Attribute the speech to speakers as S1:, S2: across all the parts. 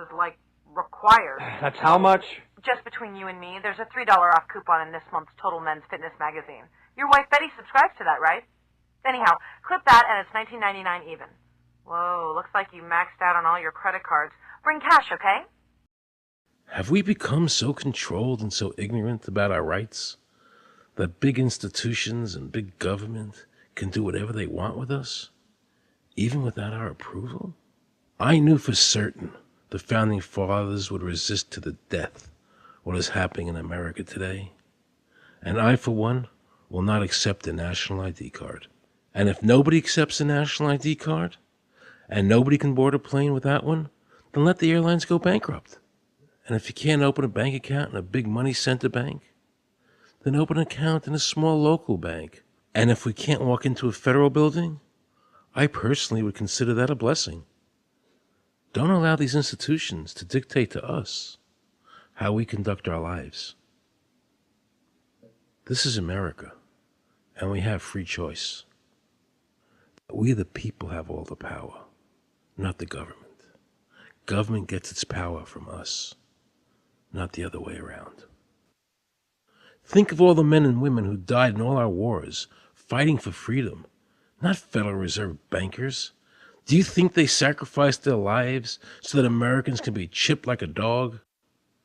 S1: is, like, required.
S2: That's how much?
S1: Just between you and me, there's a $3 off coupon in this month's Total Men's Fitness magazine. Your wife Betty subscribes to that, right? Anyhow, clip that and it's $19.99 even. Whoa, looks like you maxed out on all your credit cards. Bring cash, okay?
S3: Have we become so controlled and so ignorant about our rights that big institutions and big government can do whatever they want with us, even without our approval? I knew for certain the Founding Fathers would resist to the death what is happening in America today. And I, for one, will not accept a national ID card. And if nobody accepts a national ID card, and nobody can board a plane without one, then let the airlines go bankrupt. And if you can't open a bank account in a big money center bank, then open an account in a small local bank. And if we can't walk into a federal building, I personally would consider that a blessing. Don't allow these institutions to dictate to us how we conduct our lives. This is America, and we have free choice. We the people have all the power, not the government. Government gets its power from us, not the other way around. Think of all the men and women who died in all our wars, fighting for freedom, not Federal Reserve bankers. Do you think they sacrificed their lives so that Americans can be chipped like a dog?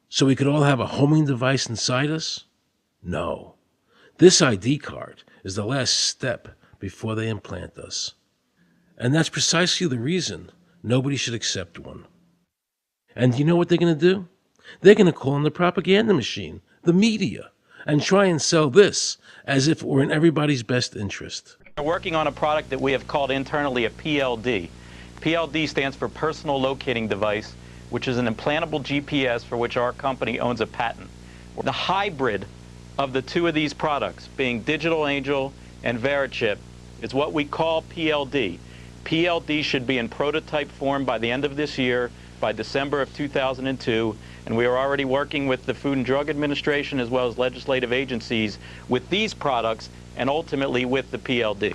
S3: So we could all have a homing device inside us? No. This ID card is the last step before they implant us. And that's precisely the reason nobody should accept one. And do you know what they're going to do? They're going to call in the propaganda machine, the media, and try and sell this as if it were in everybody's best interest.
S4: We're working on a product that we have called internally a PLD. PLD stands for Personal Locating Device, which is an implantable GPS for which our company owns a patent. The hybrid of the two of these products, being Digital Angel and Verichip, is what we call PLD. PLD should be in prototype form by the end of this year, by December of 2002, and we are already working with the Food and Drug Administration as well as legislative agencies with these products and ultimately with the PLD.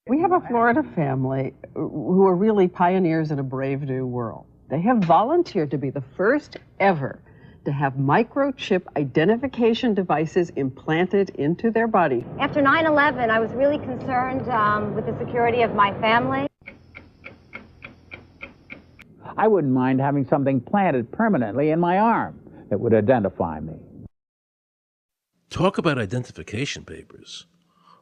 S5: We have a Florida family who are really pioneers in a brave new world. They have volunteered to be the first ever to have microchip identification devices implanted into their body.
S6: After 9/11, I was really concerned with the security of my family.
S7: I wouldn't mind having something planted permanently in my arm that would identify me.
S3: Talk about identification papers.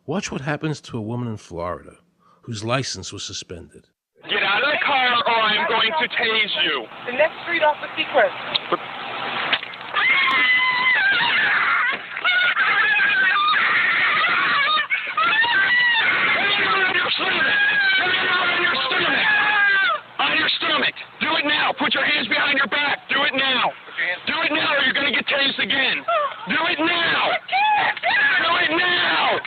S3: Watch what happens to a woman in Florida whose license was suspended.
S8: Get out of the car or I'm going to tase you.
S9: The next street off the Seacrest.
S8: On your stomach. Do it now. Put your hands behind your back. Do it now. Do it now or you're going to get tased again. Do it now. Do it now.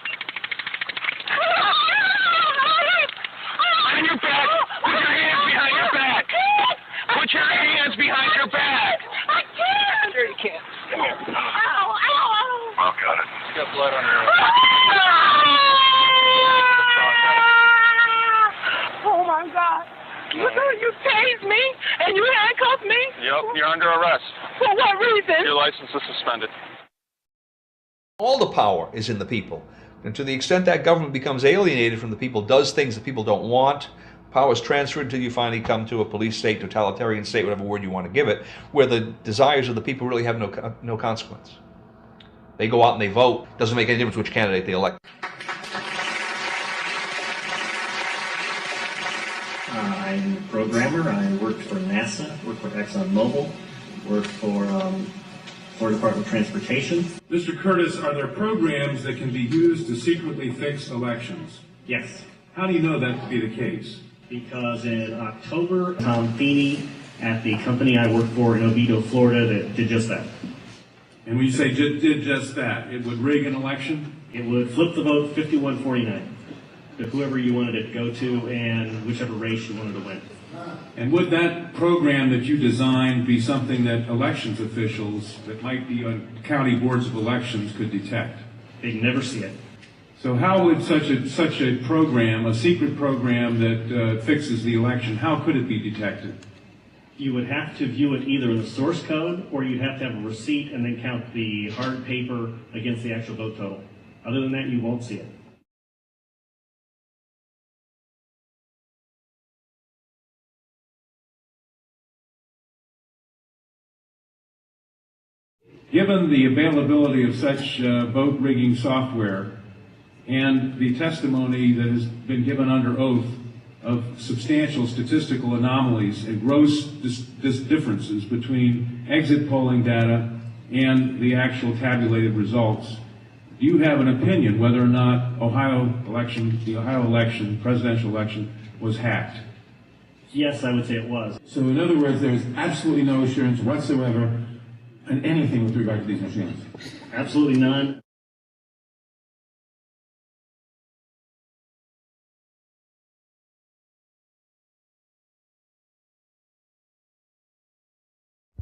S8: On your back. Put your hands behind your back. Put your hands behind your back.
S9: I can't. Sure you can. Come here. Ow, ow.
S8: Oh, got it.
S9: You got blood on your... Oh, my God. You tased me and you handcuffed me?
S8: Yep, you're under arrest.
S9: For what reason?
S8: Your license is suspended.
S10: All the power is in the people. And to the extent that government becomes alienated from the people, does things that people don't want, power is transferred until you finally come to a police state, totalitarian state, whatever word you want to give it, where the desires of the people really have no consequence. They go out and they vote. Doesn't make any difference which candidate they elect.
S11: I'm a programmer. I worked for NASA, worked for ExxonMobil, worked for Florida Department of Transportation.
S12: Mr. Curtis, are there programs that can be used to secretly fix elections?
S11: Yes.
S12: How do you know that to be the case?
S11: Because in October, Tom Feeney at the company I work for in Oviedo, Florida, that did just that.
S12: And when you say did just that, it would rig an election?
S11: It would flip the vote 51-49 to whoever you wanted it to go to and whichever race you wanted to win.
S12: And would that program that you designed be something that elections officials that might be on county boards of elections could detect?
S11: They'd never see it.
S12: So how would such a program, a secret program that fixes the election, how could it be detected?
S11: You would have to view it either in the source code, or you'd have to have a receipt and then count the hard paper against the actual vote total. Other than that, you won't see it.
S12: Given the availability of such vote rigging software and the testimony that has been given under oath of substantial statistical anomalies and gross differences between exit polling data and the actual tabulated results, do you have an opinion whether or not the Ohio election, presidential election, was hacked?
S11: Yes, I would say it was.
S12: So in other words, there is absolutely no assurance whatsoever in anything with regard to these machines?
S11: Absolutely none.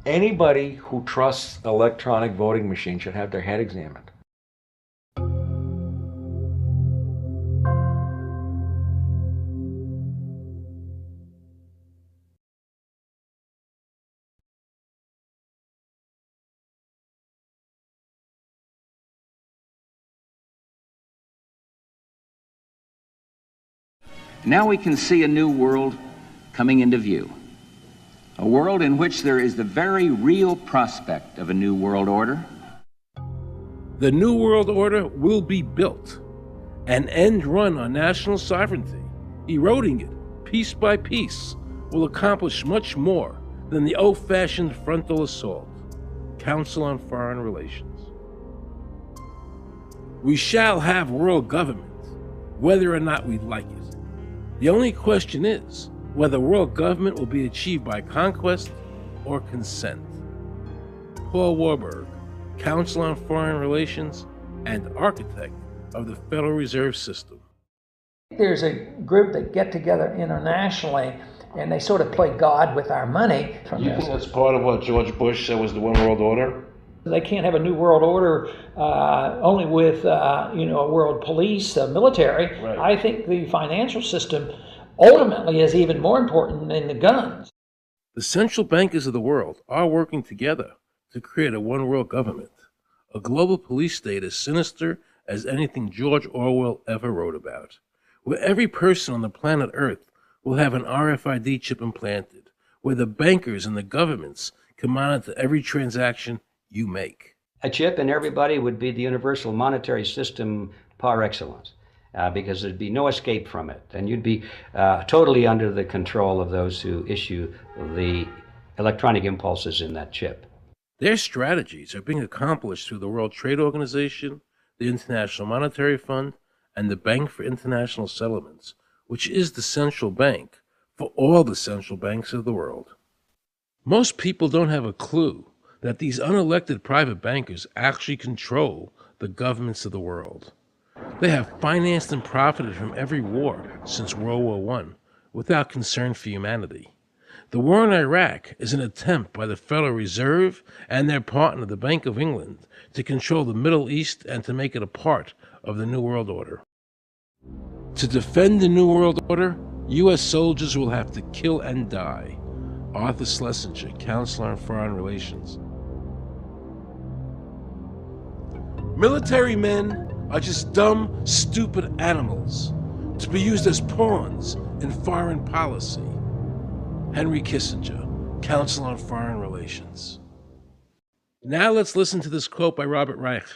S2: Anybody who trusts electronic voting machines should have their head examined.
S13: Now we can see a new world coming into view. A world in which there is the very real prospect of a new world order.
S3: The new world order will be built, an end run on national sovereignty, eroding it piece by piece, will accomplish much more than the old-fashioned frontal assault. Council on Foreign Relations. We shall have world government, whether or not we like it. The only question is whether world government will be achieved by conquest or consent. Paul Warburg, Council on Foreign Relations and architect of the Federal Reserve System.
S14: There's a group that get together internationally and they sort of play God with our money.
S3: You think that's part of what George Bush said was the one world order?
S14: They can't have a new world order only with a world police, military.
S3: Right.
S14: I think the financial system ultimately is even more important than the guns.
S3: The central bankers of the world are working together to create a one world government, a global police state as sinister as anything George Orwell ever wrote about, where every person on the planet Earth will have an RFID chip implanted, where the bankers and the governments can monitor every transaction you make.
S15: A chip in everybody would be the universal monetary system par excellence, because there'd be no escape from it, and you'd be totally under the control of those who issue the electronic impulses in that chip.
S3: Their strategies are being accomplished through the World Trade Organization, the International Monetary Fund, and the Bank for International Settlements, which is the central bank for all the central banks of the world. Most people don't have a clue that these unelected private bankers actually control the governments of the world. They have financed and profited from every war since World War I without concern for humanity. The war in Iraq is an attempt by the Federal Reserve and their partner, the Bank of England, to control the Middle East and to make it a part of the New World Order. To defend the New World Order, U.S. soldiers will have to kill and die. Arthur Schlesinger, Counselor on Foreign Relations. Military men are just dumb, stupid animals to be used as pawns in foreign policy. Henry Kissinger, Council on Foreign Relations. Now let's listen to this quote by Robert Reich,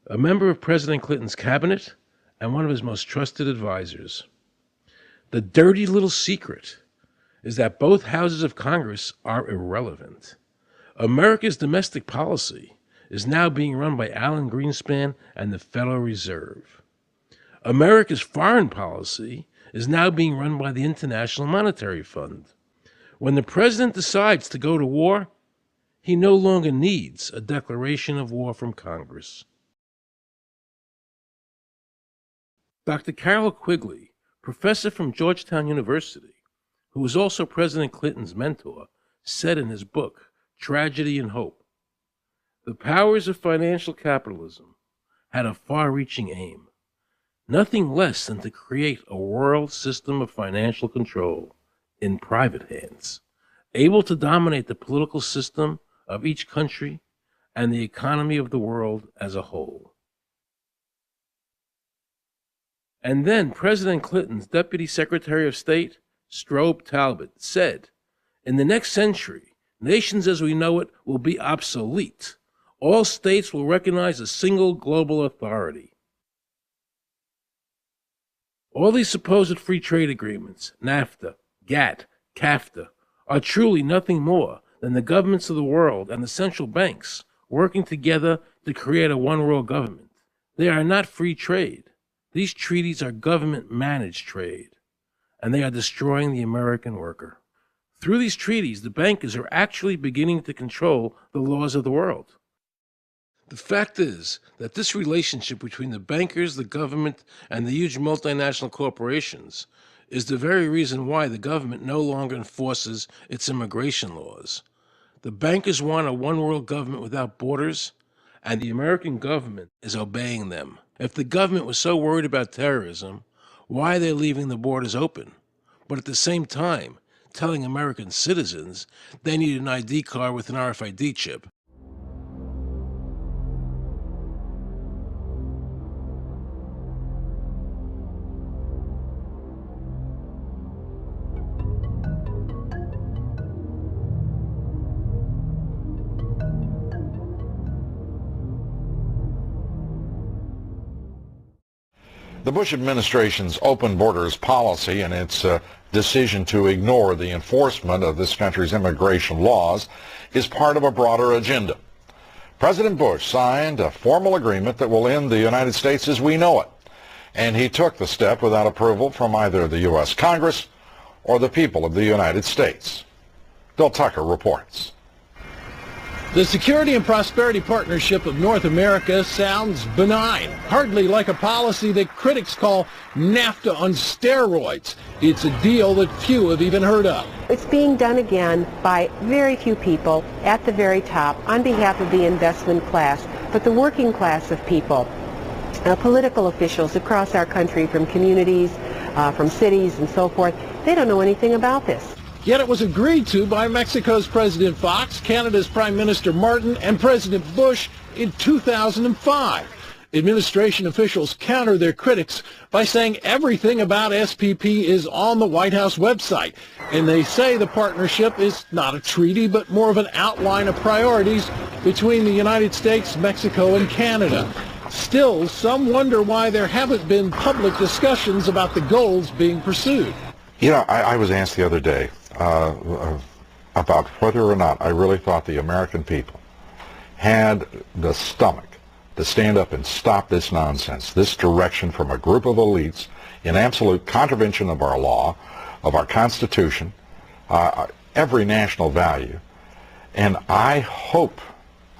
S3: a member of President Clinton's cabinet and one of his most trusted advisors. The dirty little secret is that both houses of Congress are irrelevant. America's domestic policy is now being run by Alan Greenspan and the Federal Reserve. America's foreign policy is now being run by the International Monetary Fund. When the president decides to go to war, he no longer needs a declaration of war from Congress. Dr. Carol Quigley, professor from Georgetown University, who was also President Clinton's mentor, said in his book, Tragedy and Hope, the powers of financial capitalism had a far-reaching aim, nothing less than to create a world system of financial control in private hands, able to dominate the political system of each country and the economy of the world as a whole. And then President Clinton's Deputy Secretary of State, Strobe Talbot, said, "In the next century, nations as we know it will be obsolete. All states will recognize a single global authority." All these supposed free trade agreements, NAFTA, GATT, CAFTA, are truly nothing more than the governments of the world and the central banks working together to create a one-world government. They are not free trade. These treaties are government-managed trade, and they are destroying the American worker. Through these treaties, the bankers are actually beginning to control the laws of the world. The fact is that this relationship between the bankers, the government, and the huge multinational corporations is the very reason why the government no longer enforces its immigration laws. The bankers want a one-world government without borders, and the American government is obeying them. If the government was so worried about terrorism, why are they leaving the borders open? But at the same time, telling American citizens they need an ID card with an RFID chip.
S16: The Bush administration's open borders policy and its decision to ignore the enforcement of this country's immigration laws is part of a broader agenda. President Bush signed a formal agreement that will end the United States as we know it, and he took the step without approval from either the U.S. Congress or the people of the United States. Bill Tucker reports.
S17: The Security and Prosperity Partnership of North America sounds benign, hardly like a policy that critics call NAFTA on steroids. It's a deal that few have even heard of.
S18: It's being done again by very few people at the very top on behalf of the investment class, but the working class of people, political officials across our country from communities, from cities and so forth, they don't know anything about this.
S17: Yet it was agreed to by Mexico's President Fox, Canada's Prime Minister Martin, and President Bush in 2005. Administration officials counter their critics by saying everything about SPP is on the White House website. And they say the partnership is not a treaty, but more of an outline of priorities between the United States, Mexico, and Canada. Still, some wonder why there haven't been public discussions about the goals being pursued.
S16: You know, I was asked the other day about whether or not I really thought the American people had the stomach to stand up and stop this nonsense, this direction from a group of elites in absolute contravention of our law, of our Constitution, every national value. And I hope,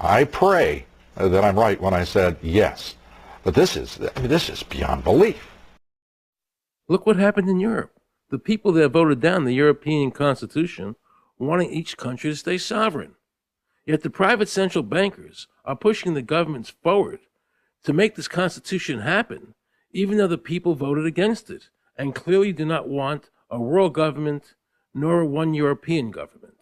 S16: I pray that I'm right when I said yes. But this is beyond belief.
S3: Look what happened in Europe. The people that voted down the European Constitution wanting each country to stay sovereign. Yet the private central bankers are pushing the governments forward to make this Constitution happen, even though the people voted against it and clearly do not want a world government nor one European government.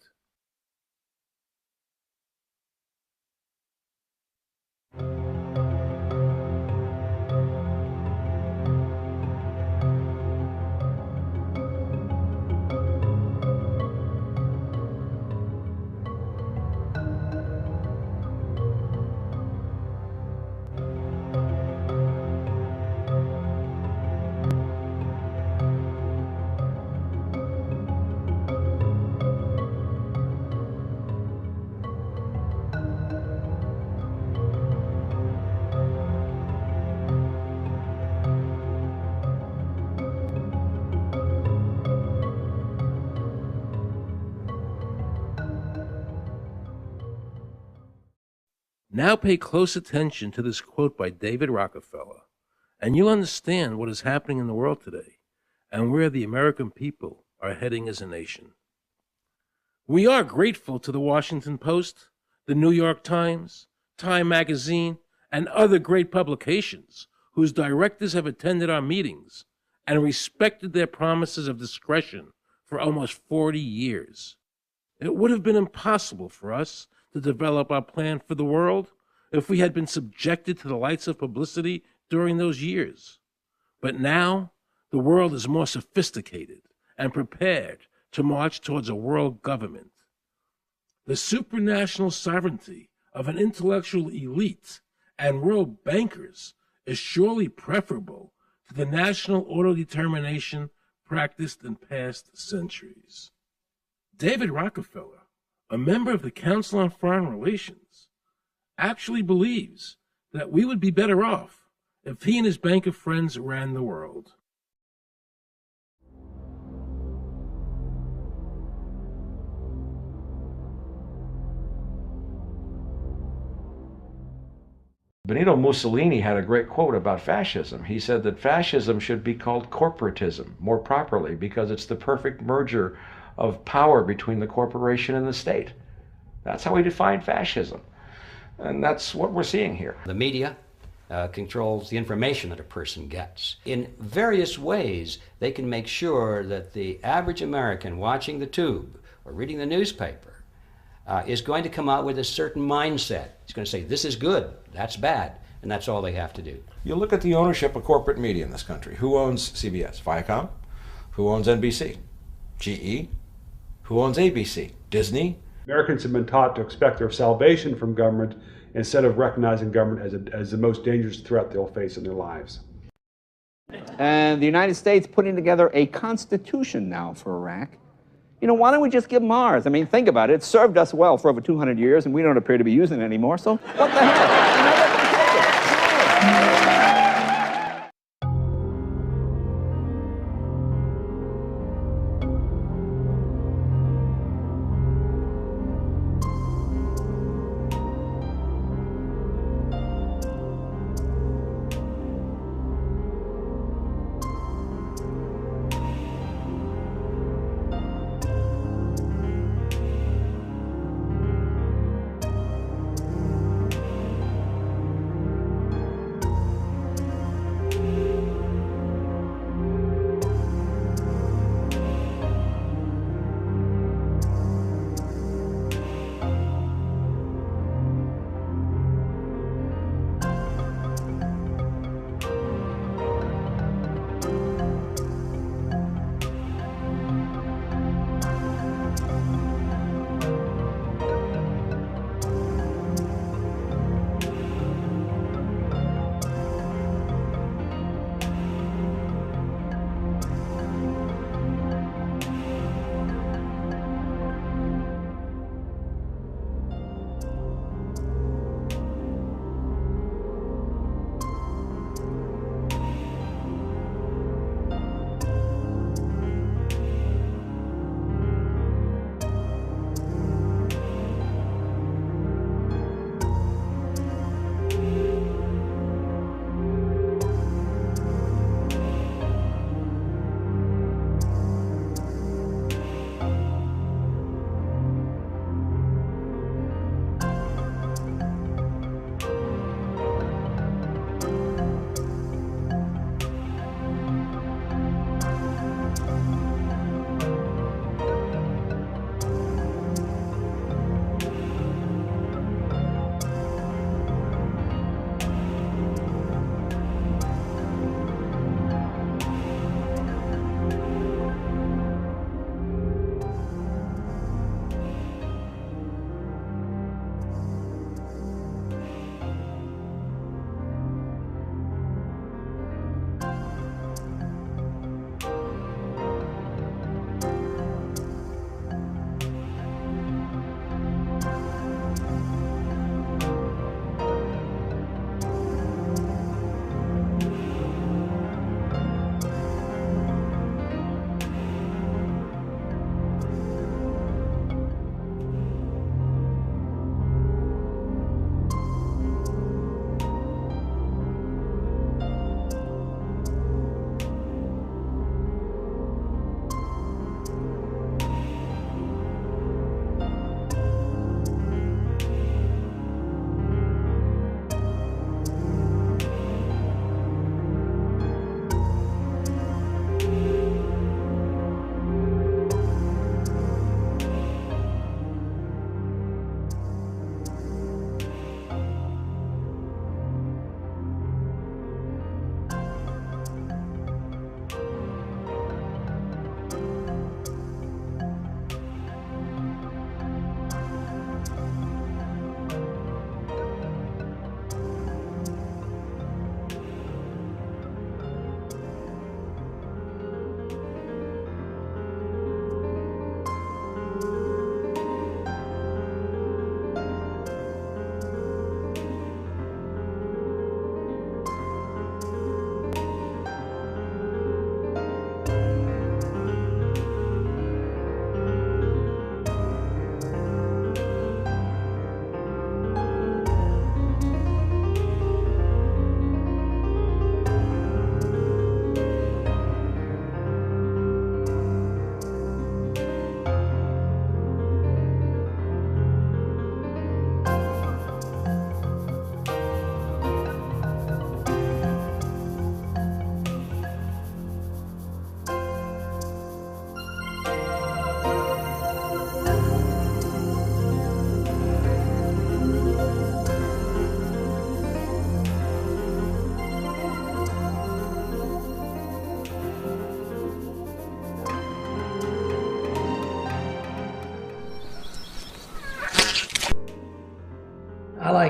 S3: Now pay close attention to this quote by David Rockefeller, and you'll understand what is happening in the world today and where the American people are heading as a nation. We are grateful to the Washington Post, the New York Times, Time Magazine, and other great publications whose directors have attended our meetings and respected their promises of discretion for almost 40 years. It would have been impossible for us to develop our plan for the world if we had been subjected to the lights of publicity during those years. But now, the world is more sophisticated and prepared to march towards a world government. The supranational sovereignty of an intellectual elite and world bankers is surely preferable to the national autodetermination practiced in past centuries. David Rockefeller, a member of the Council on Foreign Relations, actually believes that we would be better off if he and his bank of friends ran the world.
S2: Benito Mussolini had a great quote about fascism. He said that fascism should be called corporatism more properly because it's the perfect merger of power between the corporation and the state. That's how he defined fascism. And that's what we're seeing here.
S15: The media controls the information that a person gets. In various ways, they can make sure that the average American watching the tube or reading the newspaper is going to come out with a certain mindset. He's going to say, this is good, that's bad, and that's all they have to do.
S2: You look at the ownership of corporate media in this country. Who owns CBS? Viacom? Who owns NBC? GE? Who owns ABC? Disney?
S19: Americans have been taught to expect their salvation from government instead of recognizing government as the most dangerous threat they'll face in their lives.
S20: And the United States putting together a constitution now for Iraq. You know, why don't we just give them ours? I mean, think about it. It served us well for over 200 years, and we don't appear to be using it anymore, so what the hell?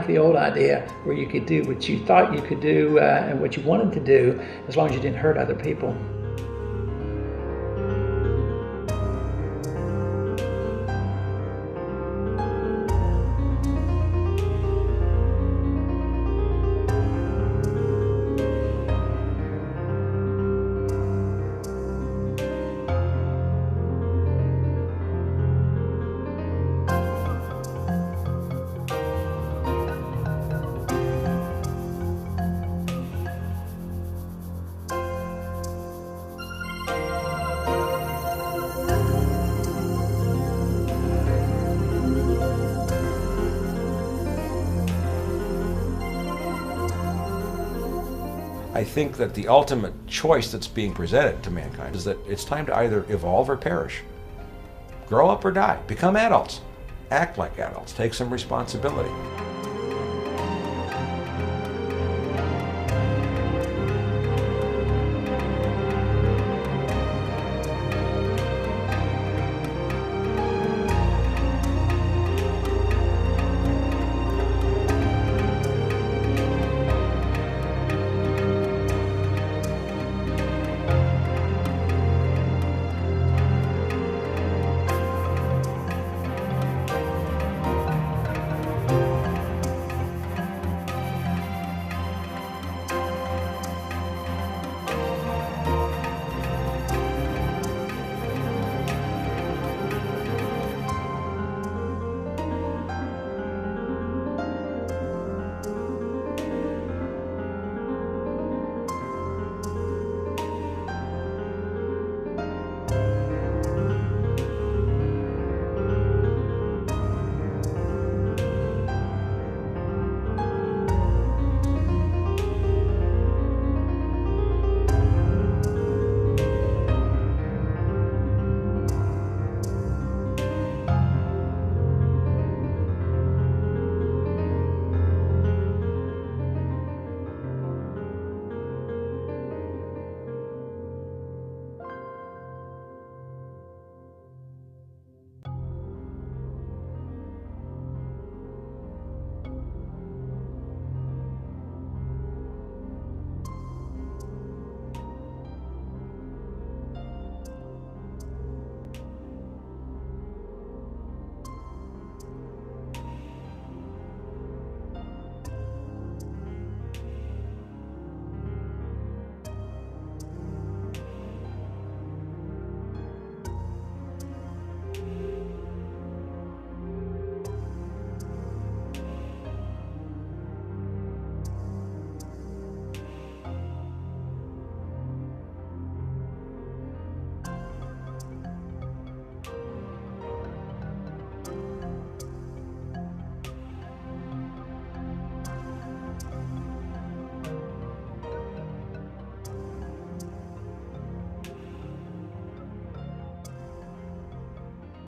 S14: like the old idea where you could do what you thought you could do and what you wanted to do as long as you didn't hurt other people.
S2: I think that the ultimate choice that's being presented to mankind is that it's time to either evolve or perish. Grow up or die. Become adults. Act like adults. Take some responsibility.